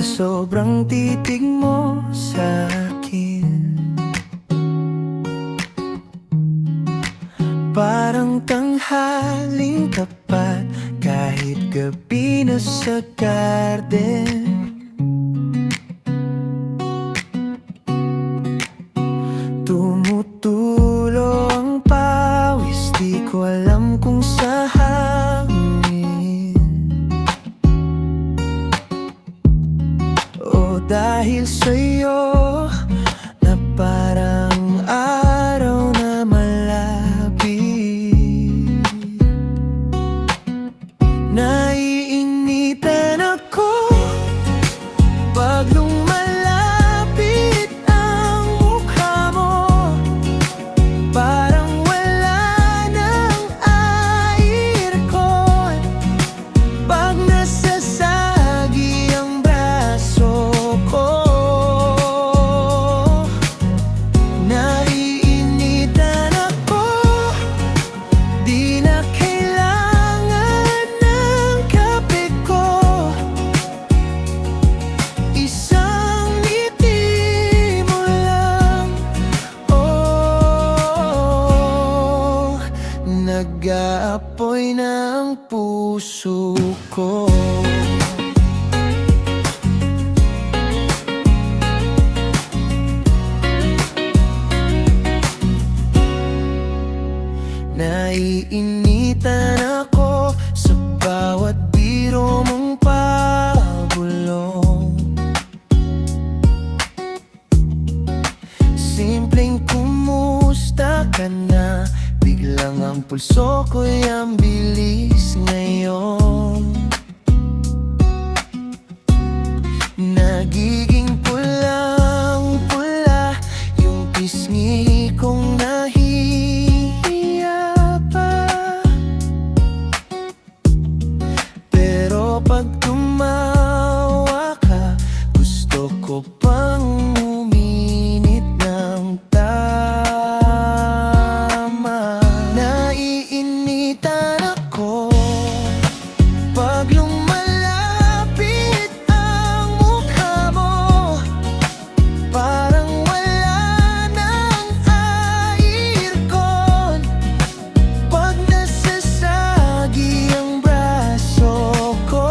sobrang titig mo sa'kin. Parang tanghaling tapat kahit gabi na sa garden. Tumutulo ang pawis, di ko alam kung sa hangin o dahil sa'yo na parang araw na malapit. Naiinitan ako pag lumalapit ang mukha mo. Parang wala ng aircon pag nasasagi ang braso ko. Naiinitan ako, di na kailangan ng kape ko. Isang ngiti mo lang, oh, nag-aapoy na ang puso ko. Naiinitan ako sa bawat biro mong pabulong. Simpleng kumusta ka na, biglang ang pulso ko'y ang bilis ngayon. Nagiging pulang-pula yung pisngi kong nahihiya pa. Pero pag tumawa ka, gusto ko pang uminit ng tama. Naiinitan ako pag lumalapit ang mukha mo. Parang wala ng aircon pag nasasagi ang braso ko.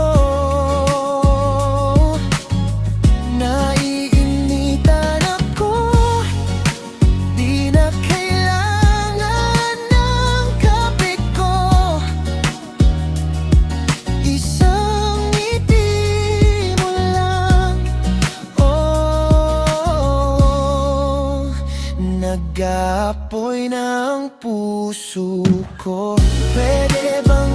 Naiinitan ako, di na kailangan ng kape ko. Isang ngiti mo lang, oh, nag-aapoy na ang puso ko. Pwede bang